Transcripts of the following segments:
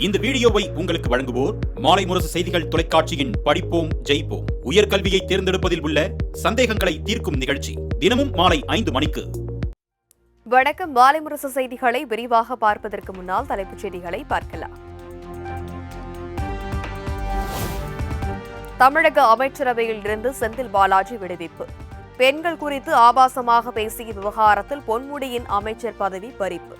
இந்த வீடியோவை உங்களுக்கு வழங்குவோர் மாலை முரசு செய்திகள் தொலைக்காட்சியின் படிப்போம் ஜெயிப்போம் உயர்கல்வியை தேர்ந்தெடுப்பதில் உள்ள சந்தேகங்களை தீர்க்கும் நிகழ்ச்சி தினமும் மாலை 5 மணிக்கு. வணக்கம். மாலை முரசு செய்திகளை விரிவாக பார்ப்பதற்கு முன்னால் தலைப்புச் செய்திகளை பார்க்கலாம். தமிழக அமைச்சரவையில் இருந்து செந்தில் பாலாஜி விடுவிப்பு. பெண்கள் குறித்து ஆபாசமாக பேசிய விவகாரத்தில் பொன்முடியின் அமைச்சர் பதவி பறிப்பு.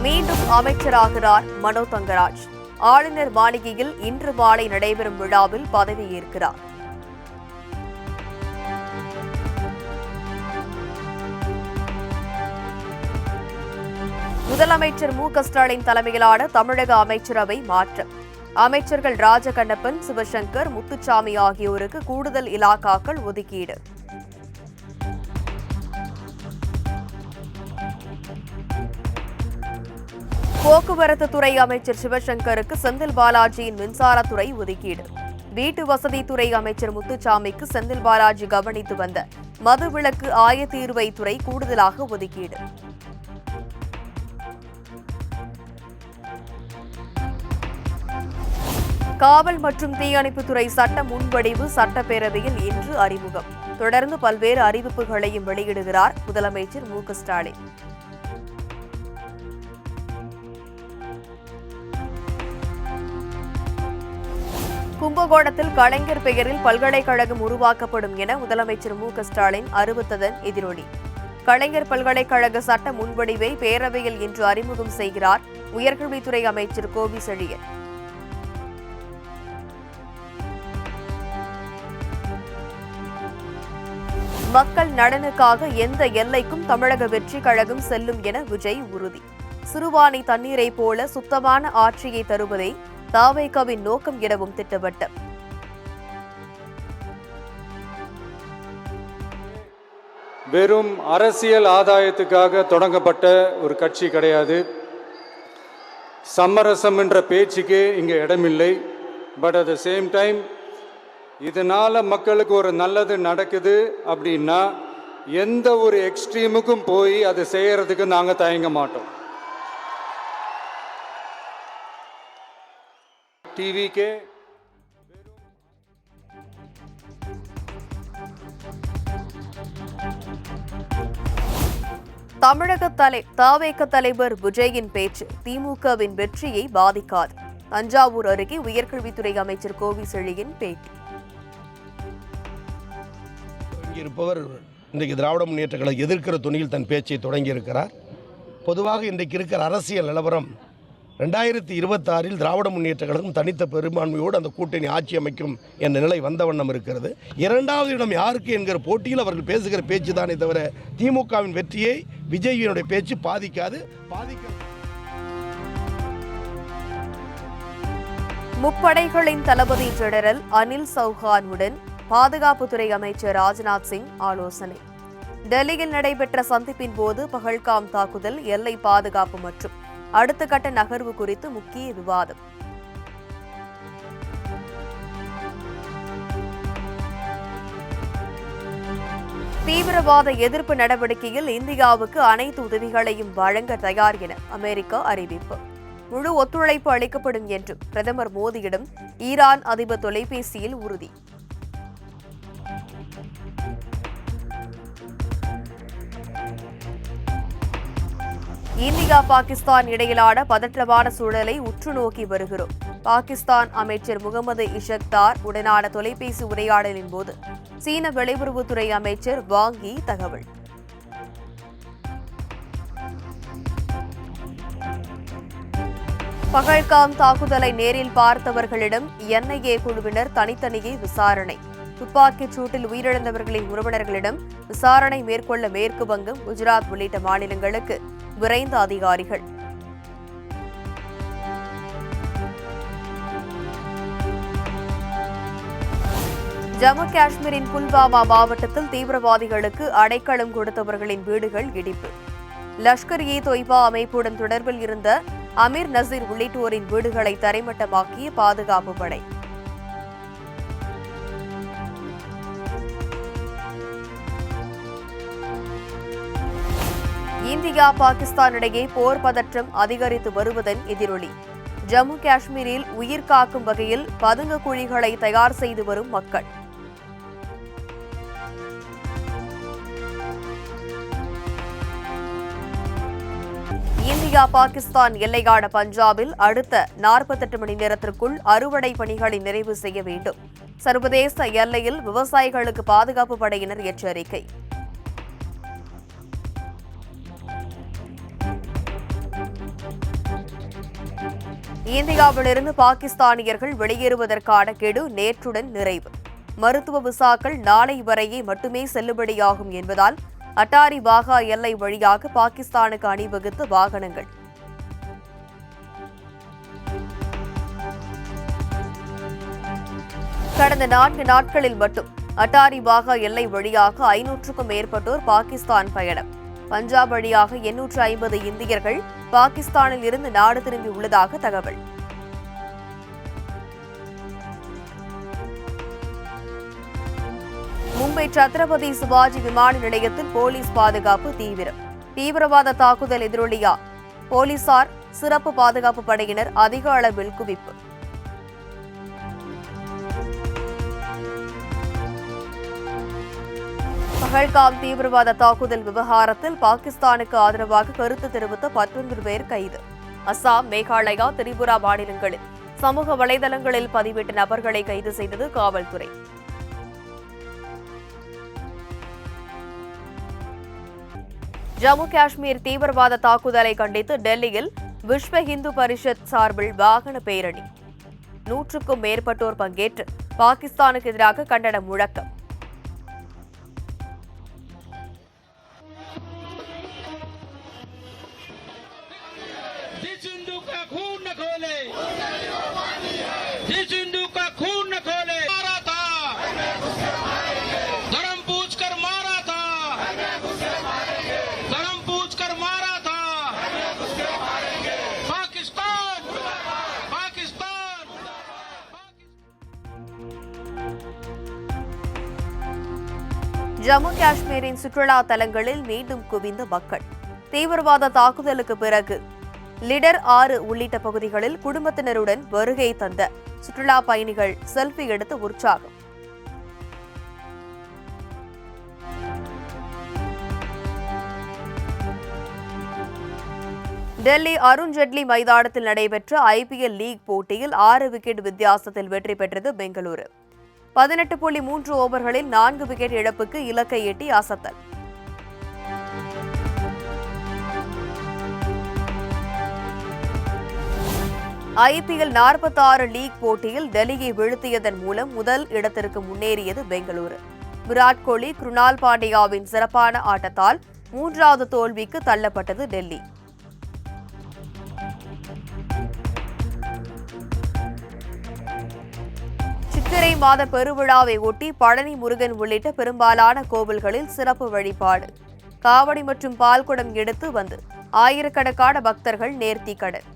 மீண்டும் அமைச்சராகிறார் மனோ தங்கராஜ். ஆளுநர் மாளிகையில் இன்று மாலை நடைபெறும் விழாவில் பதவியேற்கிறார். முதலமைச்சர் மு.க.ஸ்டாலின் தலைமையிலான தமிழக அமைச்சரவை மாற்றம். அமைச்சர்கள் ராஜகண்ணப்பன், சிவசங்கர், முத்துசாமி ஆகியோருக்கு கூடுதல் இலாகாக்கள் ஒதுக்கீடு. போக்குவரத்து துறை அமைச்சர் சிவசங்கருக்கு செந்தில் பாலாஜியின் மின்சாரத்துறை ஒதுக்கீடு. வீட்டு வசதித்துறை அமைச்சர் முத்துசாமிக்கு செந்தில் பாலாஜி கவனித்து வந்த மதுவிலக்கு ஆயத்தீர்வைத்துறை கூடுதலாக ஒதுக்கீடு. காவல் மற்றும் தீயணைப்புத்துறை சட்ட முன்வடிவு சட்டப்பேரவையில் இன்று அறிமுகம். தொடர்ந்து பல்வேறு அறிவிப்புகளையும் வெளியிடுகிறார் முதலமைச்சர் மு.க.ஸ்டாலின். கும்பகோணத்தில் கலைஞர் பெயரில் பல்கலைக்கழகம் உருவாக்கப்படும் என முதலமைச்சர் மு.க.ஸ்டாலின் அறிவித்ததன் எதிரொலி. கலைஞர் பல்கலைக்கழக சட்ட முன்வடிவை பேரவையில் இன்று அறிமுகம் செய்கிறார் உயர்கல்வித்துறை அமைச்சர் கோவி செழியன். மக்கள் நலனுக்காக எந்த எல்லைக்கும் தமிழக வெற்றி கழகம் செல்லும் என விஜய் உறுதி. சிறுவாணி தண்ணீரை போல சுத்தமான ஆட்சியை தருவதே தாவேகாவின் நோக்கம் எனவும் திட்டவட்டம். வெறும் அரசியல் ஆதாயத்துக்காக தொடங்கப்பட்ட ஒரு கட்சி கிடையாது. சமரசம் என்ற பேச்சுக்கு இங்கே இடமில்லை. But at the same time இதனால மக்களுக்கு ஒரு நல்லது நடக்குது அப்படின்னா எந்த ஒரு எக்ஸ்ட்ரீமுக்கும் போய் அதை செய்யறதுக்கு நாங்கள் தயங்க மாட்டோம். டிவிக்கு தமிழக தாவேக தலைவர் விஜயின் பேச்சு திமுகவின் வெற்றியை பாதிக்காது. தஞ்சாவூர் அருகே உயர்கல்வித்துறை அமைச்சர் கோவி செழியன் பேட்டி. இருப்பவர் இன்றைக்கு திராவிட முன்னேற்ற கழகம் எதிர்க்கிற துணியில் தன் பேச்சை தொடங்கியிருக்கிறார். பொதுவாக இன்றைக்கு இருக்கிற அரசியல் நிலவரம் 2026 திராவிட முன்னேற்ற கழகம் தனித்த பெரும்பான்மையோடு அந்த கூட்டணி ஆட்சி அமைக்கும் என்ற நிலை வந்த வண்ணம் இருக்கிறது. இரண்டாவது இடம் யாருக்கு என்கிற போட்டியில் அவர்கள் பேசுகிற பேச்சு தானே தவிர திமுகவின் வெற்றியை விஜயினுடைய பேச்சு பாதிக்காது. முப்படைகளின் தளபதி ஜெனரல் அனில் சௌஹானுடன் பாதுகாப்புத்துறை அமைச்சர் ராஜ்நாத் சிங் ஆலோசனை. டெல்லியில் நடைபெற்ற சந்திப்பின் போது பஹல்காம் தாக்குதல், எல்லை பாதுகாப்பு மற்றும் அடுத்த கட்ட நகர்வு குறித்து முக்கிய விவாதம். தீவிரவாத எதிர்ப்பு நடவடிக்கையில் இந்தியாவுக்கு அனைத்து உதவிகளையும் வழங்க தயார் என அமெரிக்கா அறிவிப்பு. முழு ஒத்துழைப்பு அளிக்கப்படும் என்றும் பிரதமர் மோடியிடம் ஈரான் அதிபர் தொலைபேசியில் உறுதி. இந்தியா பாகிஸ்தான் இடையிலான பதற்றமான சூழலை உற்று நோக்கி வருகிறோம். பாகிஸ்தான் அமைச்சர் முகமது இஷக்தார் உடனான தொலைபேசி உரையாடலின் போது சீன வெளியுறவுத்துறை அமைச்சர் வாங் யி தகவல். பஹல்காம் தாக்குதலை நேரில் பார்த்தவர்களிடம் என்ஐஏ குழுவினர் தனித்தனியே விசாரணை. துப்பாக்கிச் சூட்டில் உயிரிழந்தவர்களின் உறவினர்களிடம் விசாரணை மேற்கொள்ள மேற்கு வங்கம், குஜராத் உள்ளிட்ட மாநிலங்களுக்கு விரைந்த அதிகாரிகள். ஜம்மு காஷ்மீரின் புல்வாமா மாவட்டத்தில் தீவிரவாதிகளுக்கு அடைக்கலம் கொடுத்தவர்களின் வீடுகள் இடிப்பு. லஷ்கர்-இ-தொய்பா அமைப்புடன் தொடர்பில் இருந்த அமீர் நசீர் உள்ளிட்டோரின் வீடுகளை தரைமட்டமாக்கிய பாதுகாப்பு படை. இந்தியா பாகிஸ்தான் இடையே போர் பதற்றம் அதிகரித்து வருவதன் எதிரொலி. ஜம்மு காஷ்மீரில் உயிர் காக்கும் வகையில் பதுங்கு குழிகளை தயார் செய்து வரும் மக்கள். இந்தியா பாகிஸ்தான் எல்லையான பஞ்சாபில் அடுத்த 48 மணி நேரத்திற்குள் அறுவடை பணிகளை நிறைவு செய்ய வேண்டும். சர்வதேச எல்லையில் விவசாயிகளுக்கு பாதுகாப்பு படையினர் எச்சரிக்கை. இந்தியாவிலிருந்து பாகிஸ்தானியர்கள் வெளியேறுவதற்கான கெடு நேற்றுடன் நிறைவு. மருத்துவ விசாக்கள் நாளை வரையே மட்டுமே செல்லுபடியாகும் என்பதால் அட்டாரி வாகா எல்லை வழியாக பாகிஸ்தானுக்கு அணிவகுத்த வாகனங்கள். கடந்த 4 நாட்களில் மட்டும் அட்டாரி வாகா எல்லை வழியாக 500க்கும் மேற்பட்டோர் பாகிஸ்தான் பயணம். பஞ்சாப் வழியாக 850 இந்தியர்கள் பாகிஸ்தானில் இருந்து நாடு திரும்பியுள்ளதாக தகவல். மும்பை சத்ரபதி சிவாஜி விமான நிலையத்தில் போலீஸ் பாதுகாப்பு தீவிரம். தீவிரவாத தாக்குதல் எதிரொலியா போலீசார் சிறப்பு பாதுகாப்பு படையினர் அதிக அளவில் குவிப்பு. பஹல்காம் தீவிரவாத தாக்குதல் விவகாரத்தில் பாகிஸ்தானுக்கு ஆதரவாக கருத்து தெரிவித்த 19 பேர் கைது. அசாம், மேகாலயா, திரிபுரா மாநிலங்களில் சமூக வலைதளங்களில் பதிவிட்ட நபர்களை கைது செய்தது காவல்துறை. ஜம்மு காஷ்மீர் தீவிரவாத தாக்குதலை கண்டித்து டெல்லியில் விஸ்வ இந்து பரிஷத் சார்பில் வாகன பேரணி. 100க்கும் மேற்பட்டோர் பங்கேற்று பாகிஸ்தானுக்கு எதிராக கண்டன முழக்கம். ஜம்மு காஷ்மீரின் சுற்றுலா தலங்களில் மீண்டும் குவிந்த மக்கள். தீவிரவாத தாக்குதலுக்கு பிறகு லிடர் ஆறு உள்ளிட்ட பகுதிகளில் குடும்பத்தினருடன் வருகை தந்த சுற்றுலா பயணிகள் செல்ஃபி எடுத்து உற்சாகம். டெல்லி அருண் ஜெட்லி மைதானத்தில் நடைபெற்ற IPL லீக் போட்டியில் 6 விக்கெட் வித்தியாசத்தில் வெற்றி பெற்றது பெங்களூரு. 18.3 ஓவர்களில் 4 விக்கெட் இழப்புக்கு இலக்கை எட்டி அசத்தல். IPL 46 லீக் போட்டியில் டெல்லியை வீழ்த்தியதன் மூலம் முதல் இடத்திற்கு முன்னேறியது பெங்களூரு. விராட் கோலி, குருணால் பாண்டியாவின் சிறப்பான ஆட்டத்தால் 3வது தோல்விக்கு தள்ளப்பட்டது டெல்லி. சித்திரை மாத பெருவிழாவை ஒட்டி பழனி முருகன் உள்ளிட்ட பெரும்பாலான கோவில்களில் சிறப்பு வழிபாடு. காவடி மற்றும் பால்குடம் எடுத்து வந்து ஆயிரக்கணக்கான பக்தர்கள் நேர்த்திக்கடன்.